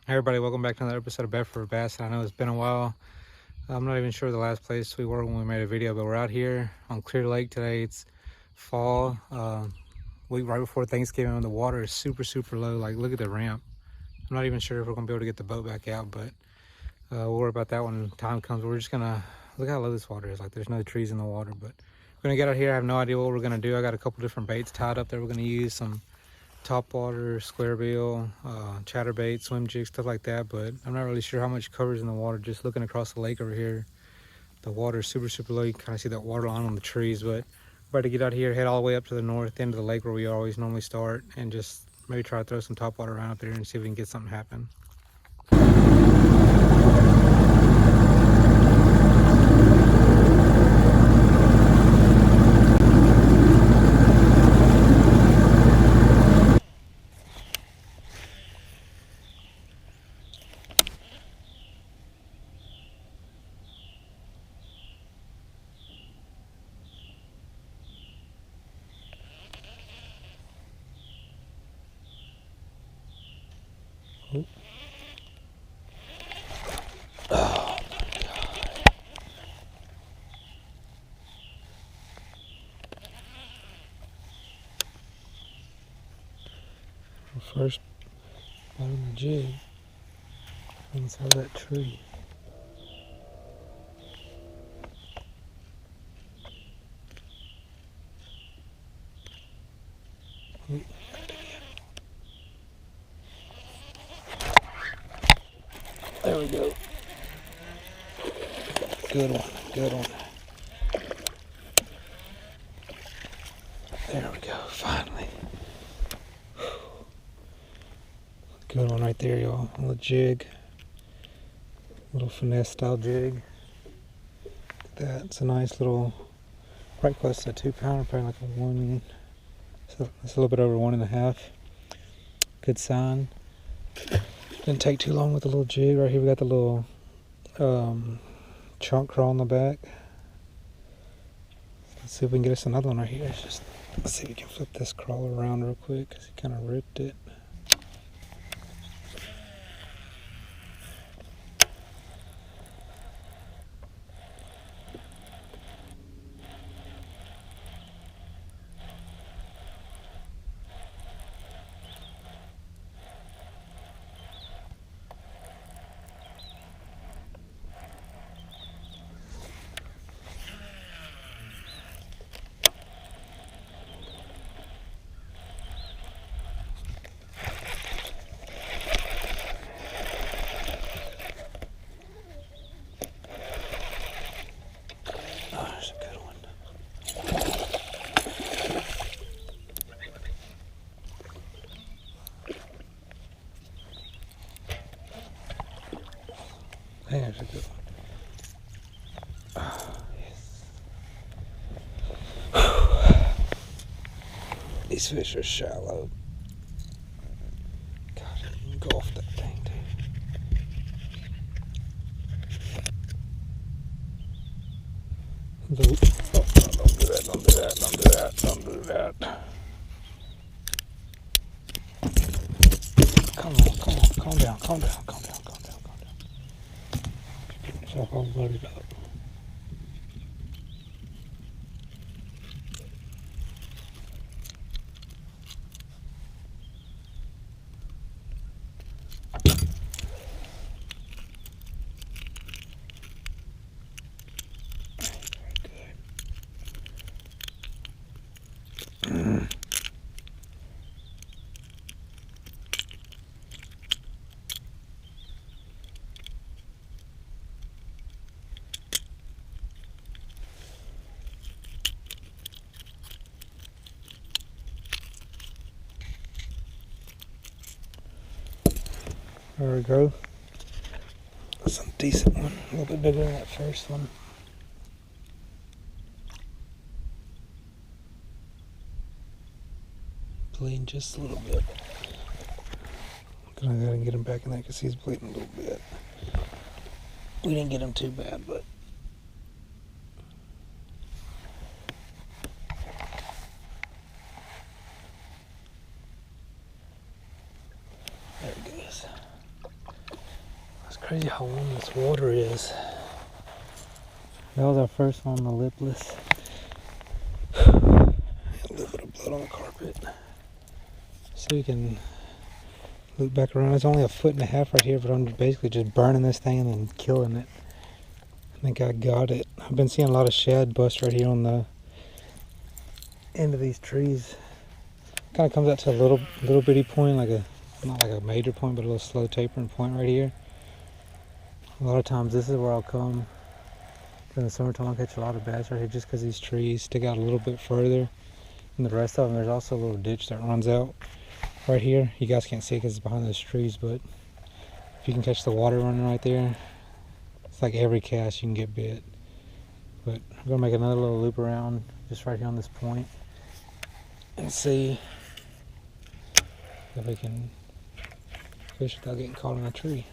Hey everybody, welcome back to another episode of Bedford Bass. I know it's been a while. I'm not even sure the last place we were when we made a video, but we're out here on Clear Lake today. It's fall, week right before Thanksgiving, and the water is super low. Like, look at the ramp. I'm not even sure if we're gonna be able to get the boat back out, but we'll worry about that when time comes. We're just gonna look how low this water is. Like, there's no trees in the water, but we're gonna get out here. I have no idea what we're gonna do. I got a couple different baits tied up that we're gonna use, some top water, square bill, chatterbait, swim jig, stuff like that, but I'm not really sure how much covers in the water. Just looking across the lake over here, the water is super low. You can kind of see that water line on the trees, but we're about to get out here, head all the way up to the north end of the lake where we always normally start, and just maybe try to throw some top water around up there and see if we can get something happen. First, bottom of the jig inside that tree. There we go. Good one, good one. There we go, finally. Good one right there, y'all. A little jig. Little finesse style jig. That's a nice little, right close to a 2 pounder, probably like a 1, so it's a little bit over 1.5. Good sign. Didn't take too long with the little jig. Right here we got the little chunk crawl on the back. Let's see if we can get us another one right here. Let's see if we can flip this crawler around real quick because he kind of ripped it. There's a good one. Oh, yes. These fish are shallow. God, I engulfed that thing, dude. Don't do that, don't do that, don't do that, don't do that. Come on, calm down, calm down, calm down, calm down, calm down. Get yourself all loaded up. There we go. That's a decent one. A little bit bigger than that first one. Bleeding just a little bit. I'm gonna get him back in there because he's bleeding a little bit. We didn't get him too bad, but there he goes. Crazy how warm this water is. That was our first one on the lipless. A little bit of blood on the carpet. So we can loop back around. It's only 1.5 feet right here, but I'm basically just burning this thing and then killing it. I think I got it. I've been seeing a lot of shad bust right here on the end of these trees. Kind of comes out to a little bitty point, like not like a major point, but a little slow tapering point right here. A lot of times this is where I'll come in the summertime. I'll catch a lot of bass right here just because these trees stick out a little bit further than the rest of them. There's also a little ditch that runs out right here. You guys can't see it because it's behind those trees, but if you can catch the water running right there, it's like every cast you can get bit. But I'm gonna make another little loop around just right here on this point and see if we can fish without getting caught in a tree.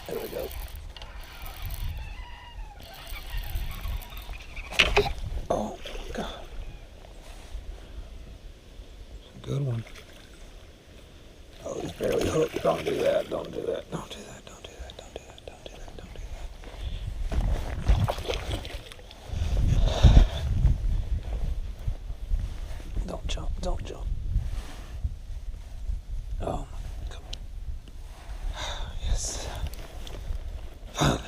There we go. Oh, God. Good one. Oh, he's barely hooked. Don't do that. Don't do that. Don't do that. Don't do that. Don't do that. Don't do that. Don't do that. Don't jump. Don't jump. Oh, come on. Yes. Finally.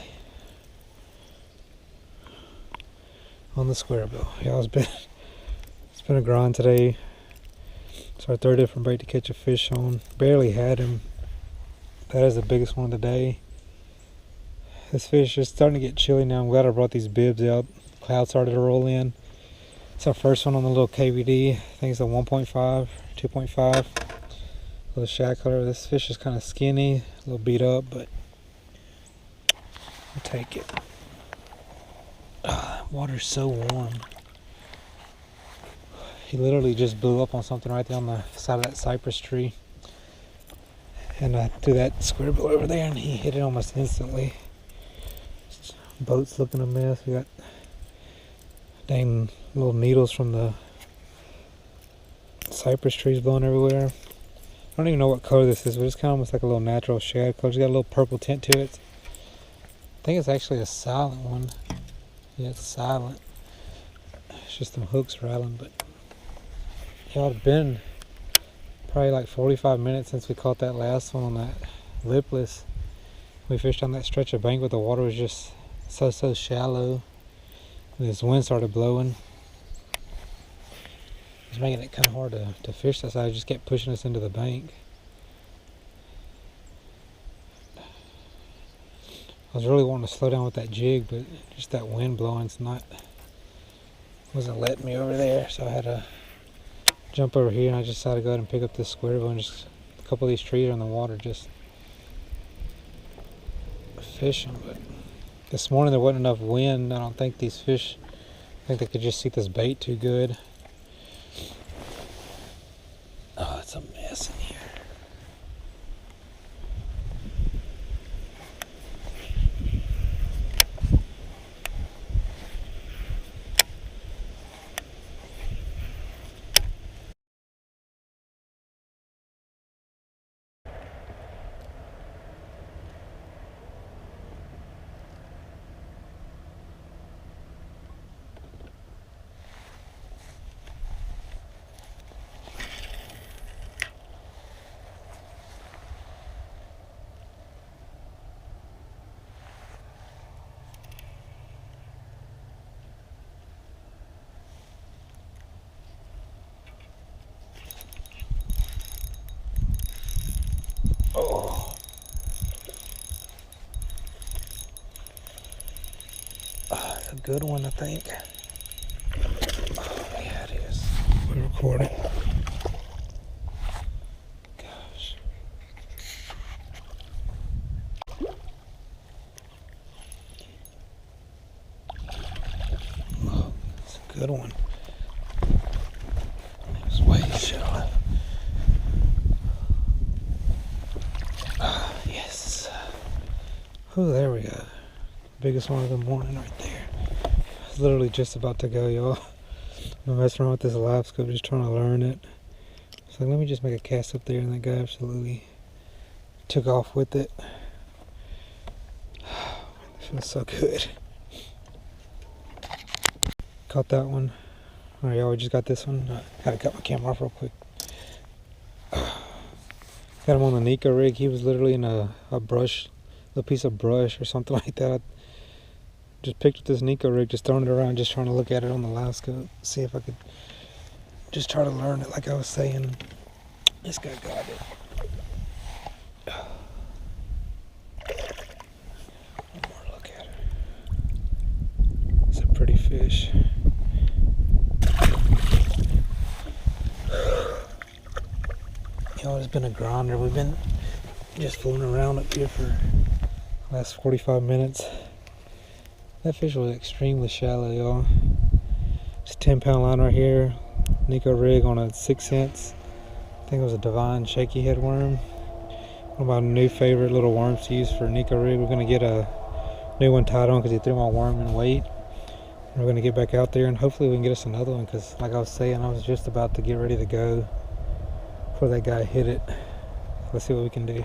On the square bill. Yeah, it's been a grind today. It's our third different bait to catch a fish on. Barely had him. That is the biggest one of the day. This fish is starting to get chilly now. I'm glad I brought these bibs out. Clouds started to roll in. It's our first one on the little KVD. I think it's a 1.5, 2.5. Little shad color. This fish is kind of skinny, a little beat up, but I'll take it. Water's so warm. He literally just blew up on something right there on the side of that cypress tree. And I threw that square bill over there and he hit it almost instantly. Boat's looking a mess. We got dang little needles from the cypress trees blowing everywhere. I don't even know what color this is, but it's kind of almost like a little natural shad color. It's got a little purple tint to it. I think it's actually a silent one. Yeah, it's silent. It's just them hooks rattling, but yeah, it's been probably like 45 minutes since we caught that last one on that lipless. We fished on that stretch of bank, but the water was just so shallow. And this wind started blowing. It was making it kind of hard to fish that side. It just kept pushing us into the bank. I was really wanting to slow down with that jig, but just that wind blowing wasn't letting me over there, so I had to jump over here, and I just decided to go ahead and pick up this square bill, and just a couple of these trees are in the water just fishing. But this morning there wasn't enough wind. I don't think these fish, I think they could just see this bait too good. Oh, it's a mess in here. Oh. That's a good one, I think. Quit recording. Gosh. Oh, that's a good one. It's way shallow. Yes. Oh, there we go. Biggest one of the morning right there. I was literally just about to go, y'all. I'm messing around with this live scope, just trying to learn it. So let me just make a cast up there, and that guy absolutely took off with it. It feels so good. Caught that one. Alright, y'all, we just got this one. Gotta cut my camera off real quick. Got him on the Nico rig. He was literally in a brush, a piece of brush or something like that. I just picked up this Nico rig, just throwing it around, just trying to look at it on the live scope, see if I could just try to learn it like I was saying. This guy got it. One more look at it. It's a pretty fish. It's been a grinder. We've been just fooling around up here for the last 45 minutes. That fish was extremely shallow, y'all. It's a 10-pound line right here. Nico rig on a 6 cents. I think it was a Divine shaky head worm. One of my new favorite little worms to use for Nico rig. We're gonna get a new one tied on because he threw my worm in weight. And we're gonna get back out there and hopefully we can get us another one, because like I was saying, I was just about to get ready to go before that guy hit it. Let's see what we can do.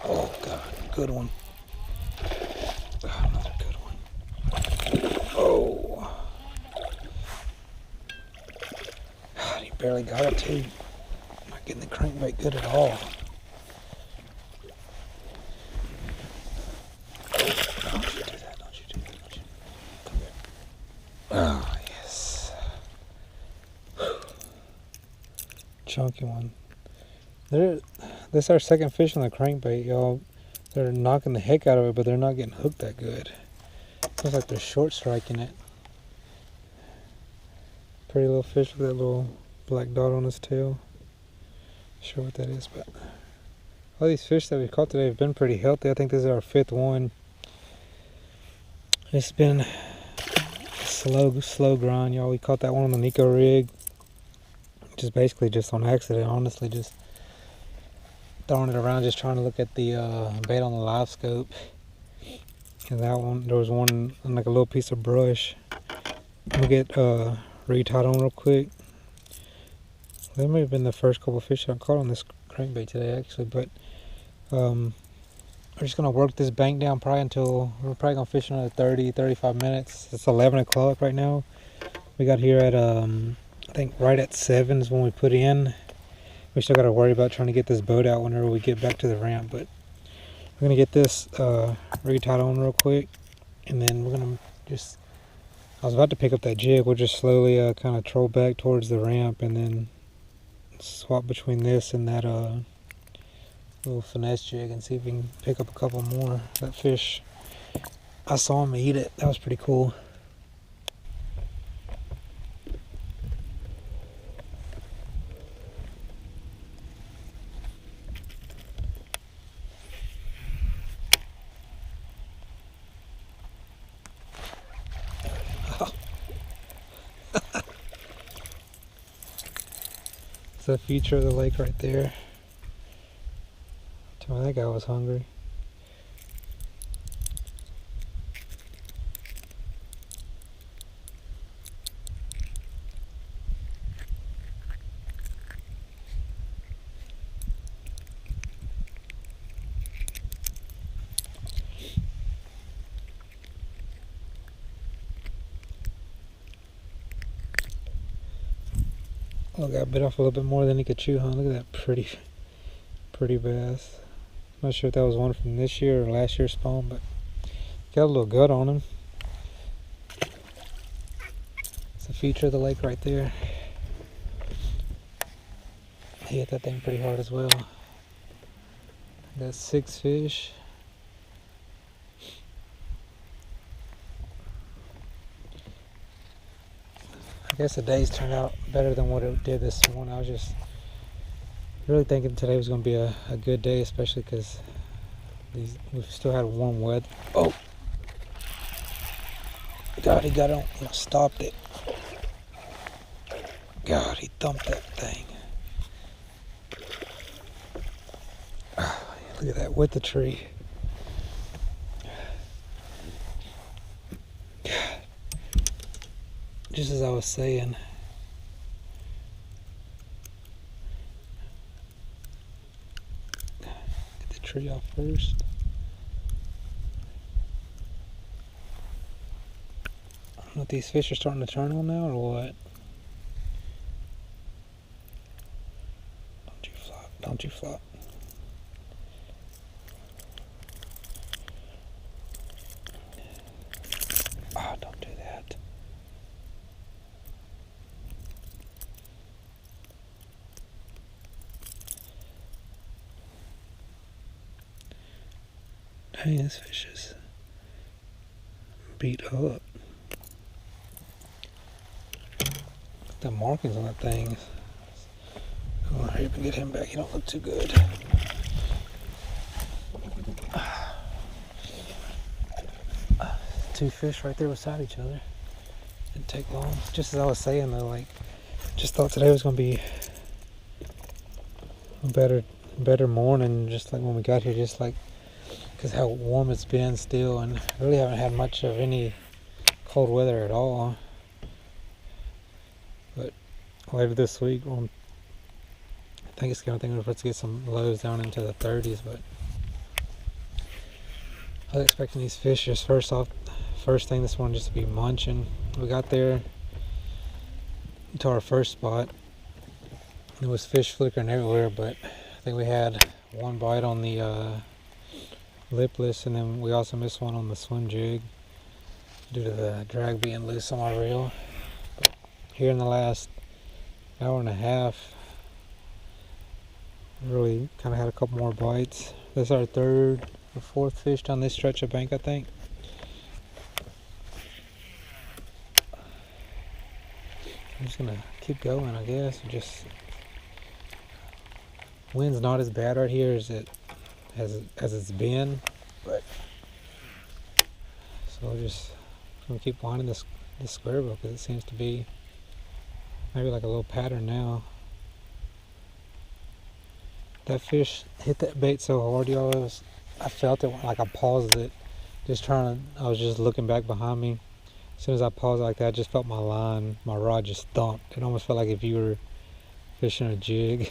Oh God, good one. Another good one. Oh. God, he barely got it too. Not getting the crankbait good at all. Don't you do that, don't you do that, don't you? Come here. Oh, yes. Chunky one. This is our second fish on the crankbait, y'all. They're knocking the heck out of it, but they're not getting hooked that good. Looks like they're short striking it. Pretty little fish with that little black dot on his tail. Not sure what that is, but all these fish that we've caught today have been pretty healthy. I think this is our 5th one. It's been a slow grind, y'all. We caught that one on the Nico rig. Just basically just on accident, honestly, just throwing it around, just trying to look at the bait on the live scope. And that one, there was one like a little piece of brush. We'll get retied on real quick. That may have been the first couple of fish I caught on this crankbait today, actually. But we're just gonna work this bank down probably until we're probably gonna fish another 30-35 minutes. It's 11 o'clock right now. We got here at I think right at 7 is when we put in. We still got to worry about trying to get this boat out whenever we get back to the ramp, but we're going to get this retied on real quick, and then we're going to just, I was about to pick up that jig. We'll just slowly kind of troll back towards the ramp and then swap between this and that little finesse jig and see if we can pick up a couple more. That fish, I saw him eat it. That was pretty cool. It's the future of the lake right there. Tell me that guy was hungry. Oh, got bit off a little bit more than he could chew, huh? Look at that Pretty bass. Not sure if that was one from this year or last year's spawn, but got a little gut on him. It's a feature of the lake right there. He hit that thing pretty hard as well. Got 6 fish. I guess the days turned out better than what it did this morning. I was just really thinking today was going to be a good day, especially because we've still had warm weather. Oh! God, he got on. Stopped it. God, he thumped that thing. Look at that with the tree. Just as I was saying, get the tree off first. I don't know if these fish are starting to turn on now or what. Don't you flop, don't you flop. Oh, don't do that. Dang, this fish is beat up. The markings on that thing. Oh, hurry up and get him back. He don't look too good. Two fish right there beside each other. Didn't take long. Just as I was saying though, like, just thought today was gonna be a better morning. Just like when we got here, just like because how warm it's been still, and really haven't had much of any cold weather at all. But later this week, I think we're supposed to get some lows down into the 30s. But I was expecting these fish just first thing this morning just to be munching. We got there to our first spot. There was fish flickering everywhere, but I think we had one bite on the lipless, and then we also missed one on the swim jig due to the drag being loose on my reel. But here in the last hour and a half, really kind of had a couple more bites. This is our third or fourth fish down this stretch of bank, I think. I'm just gonna keep going, I guess. Just wind's not as bad right here as it's been, but so I'll just gonna keep winding this square bill because it seems to be maybe like a little pattern now. That fish hit that bait so hard, y'all. I felt it like I paused it, I was just looking back behind me. As soon as I paused like that, I just felt my rod just thumped. It almost felt like if you were fishing a jig.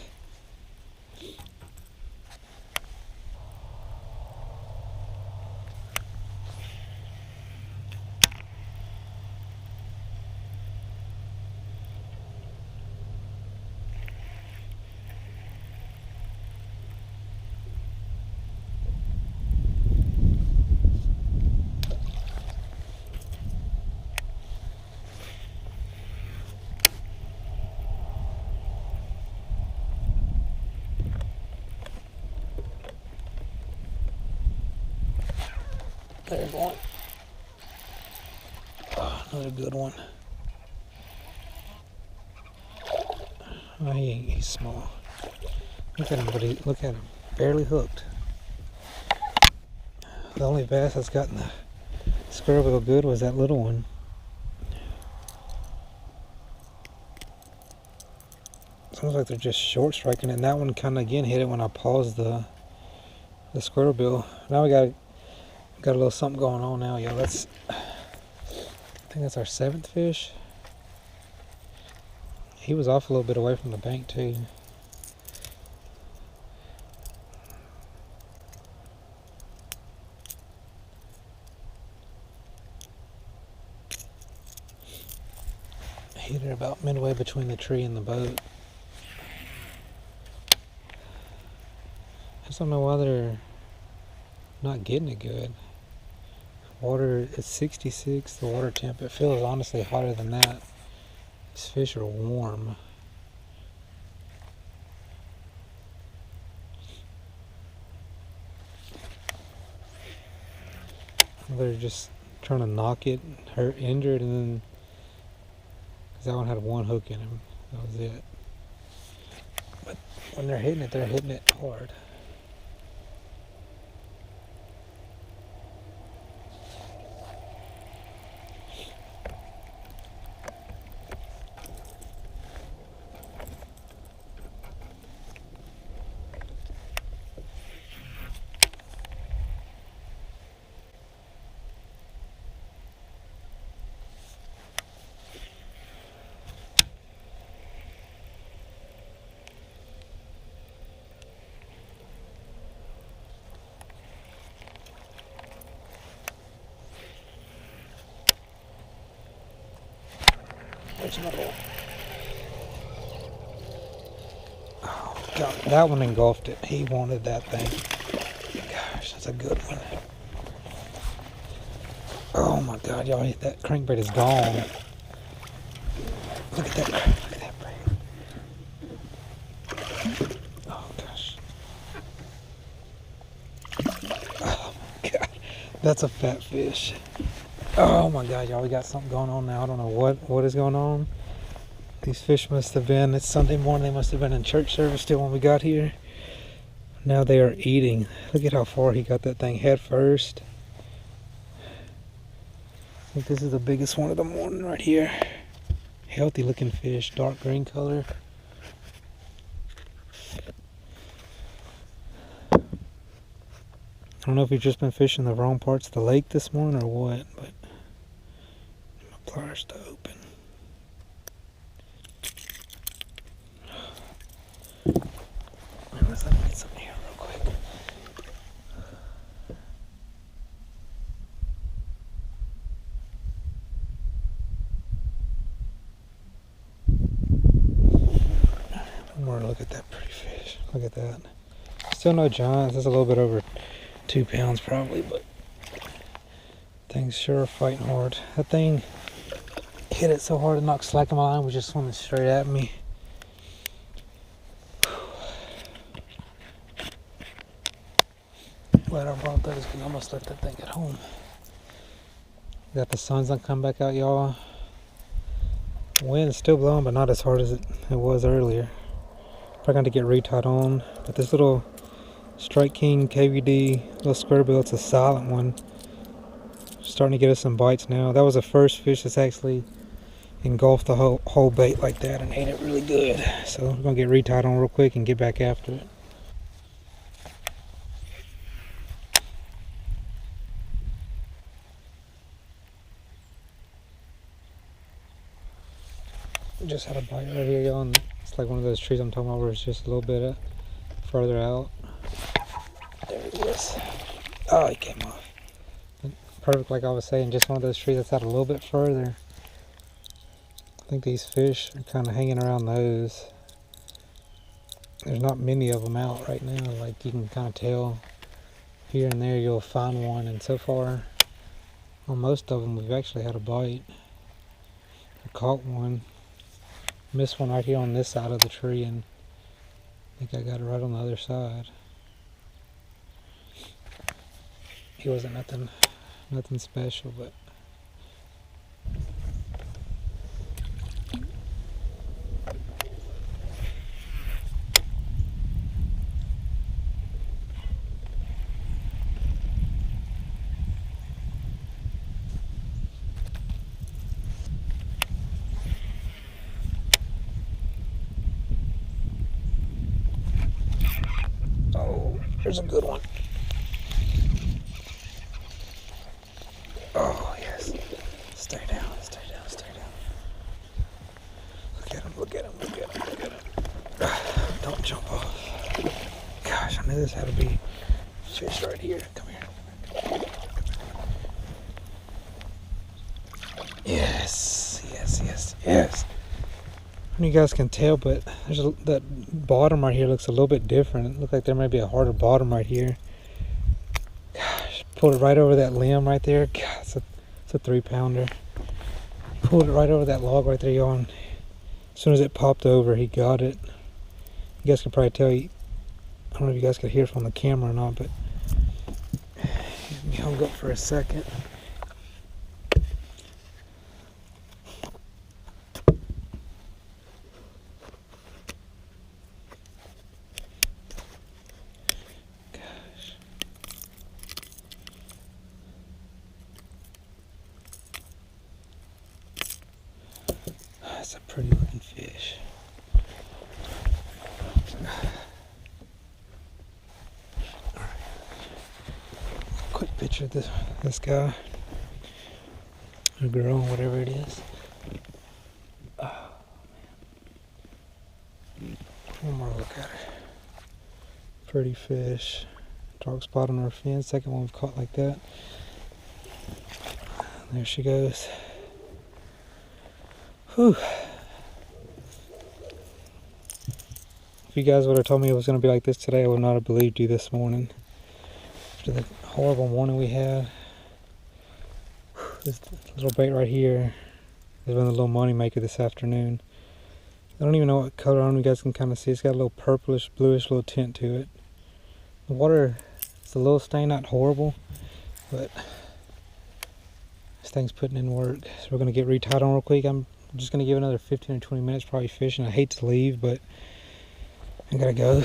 There's one. Oh, another good one. Oh, he's small. Look at him, buddy. Look at him. Barely hooked. The only bass that's gotten the square bill good was that little one. It's almost like they're just short striking, and that one kind of again hit it when I paused the squirrel bill. Now we got a little something going on now, y'all. I think that's our 7th fish. He was off a little bit away from the bank too. Hit it about midway between the tree and the boat. just don't know why they're not getting it good. Water is 66, the water temp. It feels honestly hotter than that. These fish are warm. They're just trying to knock it, hurt, injure it, and then, because that one had one hook in him. That was it. But when they're hitting it hard. There's another one. Oh, God, that one engulfed it. He wanted that thing. Gosh, that's a good one. Oh my God, y'all, that crankbait is gone. Look at that. Look at that bait. Oh gosh. Oh my God, that's a fat fish. Oh my God, y'all, we got something going on now. I don't know what is going on. These fish must have been, it's Sunday morning, they must have been in church service still when we got here. Now they are eating. Look at how far he got that thing head first. I think this is the biggest one of the morning right here. Healthy looking fish, dark green color. I don't know if you've just been fishing the wrong parts of the lake this morning or what, but my pliers to open. Let me get something here real quick. More look at that pretty fish. Look at that. Still no giants. It's a little bit over 2 pounds probably, but things sure are fighting hard. That thing hit it so hard it knocked slack in my line, was just swimming straight at me. Glad I brought those because I almost left that thing at home. Got the sun's gonna come back out, y'all. Wind's still blowing, but not as hard as it was earlier. Probably going to get retied on, but this little Strike King KVD little square bill, it's a silent one. Starting to get us some bites now. That was the first fish that's actually engulfed the whole bait like that and ate it really good. So we're gonna get retied on real quick and get back after it. Just had a bite right here, y'all, and it's like one of those trees I'm talking about where it's just a little bit further out. There he is. Oh, he came off. Perfect, like I was saying, just one of those trees that's out a little bit further. I think these fish are kind of hanging around those. There's not many of them out right now. Like, you can kind of tell here and there you'll find one, and so far on most of them we've actually had a bite. I caught one. Missed one right here on this side of the tree, and I think I got it right on the other side. He wasn't nothing special, but oh, here's a good one. Oh, yes. Stay down, stay down, stay down. Look at him, look at him, look at him, look at him. Don't jump off. Gosh, I knew this had to be fish right here. Come here. Yes, yes, yes, yes. know you guys can tell, but that bottom right here looks a little bit different. It looks like there might be a harder bottom right here. Gosh, pulled it right over that limb right there. God, it's a 3-pounder. Pulled it right over that log right there, y'all. And as soon as it popped over, he got it. You guys can probably tell. I don't know if you guys could hear it from the camera or not, but he hung up for a second. That's a pretty looking fish. Quick picture of this guy, or girl, whatever it is. Oh, man. One more look at her. Pretty fish. Dark spot on her fin. Second one we've caught like that. There she goes. Whew. If you guys would have told me it was going to be like this today, I would not have believed you this morning. After the horrible morning we had. This little bait right here has been a little money maker this afternoon. I don't even know what color on. You guys can kind of see it's got a little purplish, bluish little tint to it. The water is a little stained, not horrible, but this thing's putting in work. So we're going to get retied on real quick. I'm just going to give it another 15 or 20 minutes probably fishing. I hate to leave, but I gotta go.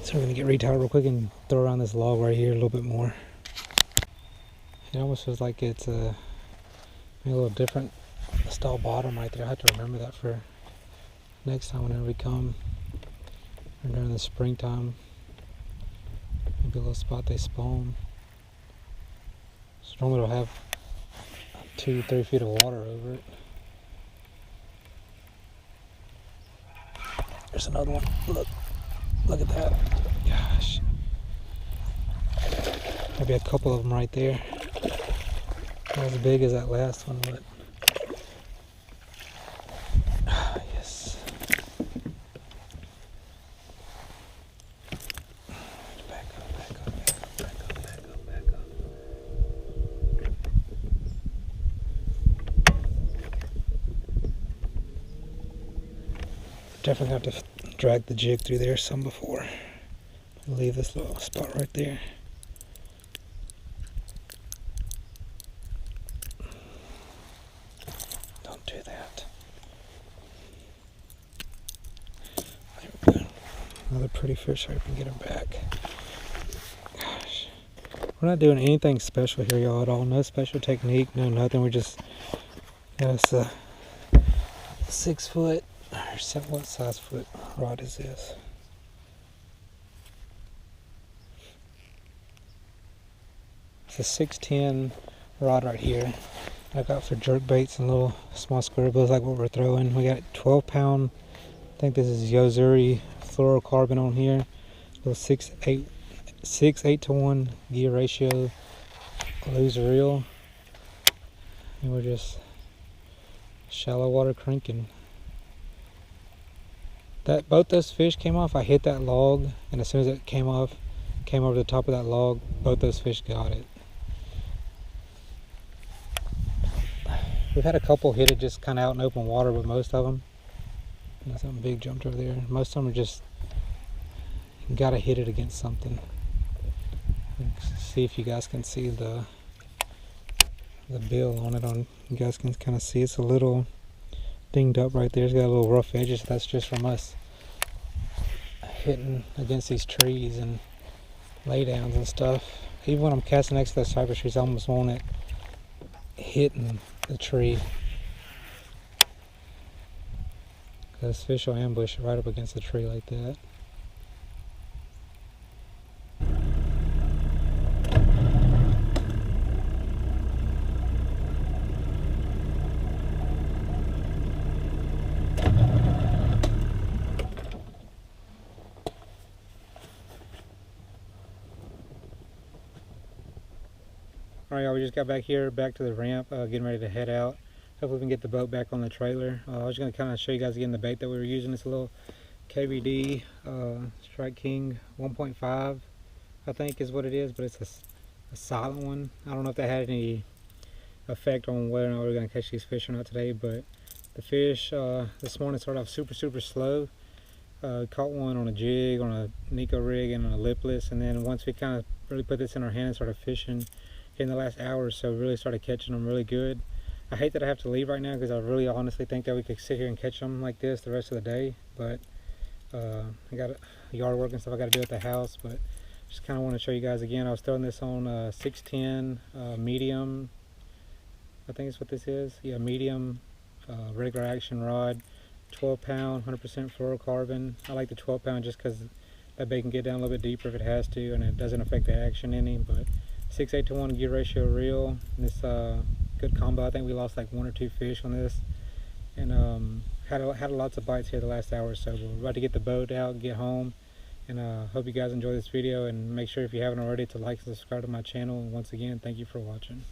So we're going to get retied real quick and throw around this log right here a little bit more. It almost feels like it's a little different style bottom right there. I have to remember that for next time whenever we come, or during the springtime. Maybe a little spot they spawn. So normally it'll have 2-3 feet of water over it. There's another one. Look at that. Gosh. Maybe a couple of them right there. Not as big as that last one, but yes. Back up. Definitely have to drag the jig through there some before I leave this little spot right there. Don't do that. There we go. Another pretty fish. I can get him back. Gosh, we're not doing anything special here, y'all, at all. No special technique, no nothing. We just got us a 6 foot. What size foot rod is this? It's a 610 rod right here. I got for jerk baits and little small square bills like what we're throwing. We got 12-pound. I think this is Yo-Zuri fluorocarbon on here. Little 6/8 to 1 gear ratio. Loose reel. And we're just shallow water cranking. Both those fish came off. I hit that log, and as soon as it came off, came over the top of that log, both those fish got it. We've had a couple hit it just kind of out in open water, but most of them, something big jumped over there. Most of them are just, you gotta hit it against something. Let's see if you guys can see the bill on it. You guys can kind of see it's a little dinged up right there. It's got a little rough edges. That's just from us hitting against these trees and laydowns and stuff. Even when I'm casting next to those cypress trees, I almost want it hitting the tree. Because fish will ambush right up against the tree like that. Alright, y'all, we just got back here, back to the ramp, getting ready to head out. hopefully we can get the boat back on the trailer. I was going to kind of show you guys again the bait that we were using. It's a little KVD Strike King 1.5, I think is what it is, but it's a silent one. I don't know if that had any effect on whether or not we're going to catch these fish or not today, but the fish this morning started off super slow. Caught one on a jig, on a Nico rig, and on a lipless, and then once we kind of really put this in our hand and started fishing in the last hour or so, we really started catching them really good. I hate that I have to leave right now because I really honestly think that we could sit here and catch them like this the rest of the day, but I got yard work and stuff I got to do at the house. But just kind of want to show you guys again. I was throwing this on 610 medium, I think is what this is. Yeah, medium regular action rod, 12 pound, 100% fluorocarbon. I like the 12 pound just because that bait can get down a little bit deeper if it has to, and it doesn't affect the action any. But 6/8 to 1 gear ratio reel. And this good combo. I think we lost like 1 or 2 fish on this, and had lots of bites here the last hour or so. But we're about to get the boat out, get home, and hope you guys enjoy this video. And make sure, if you haven't already, to like and subscribe to my channel. And once again, thank you for watching.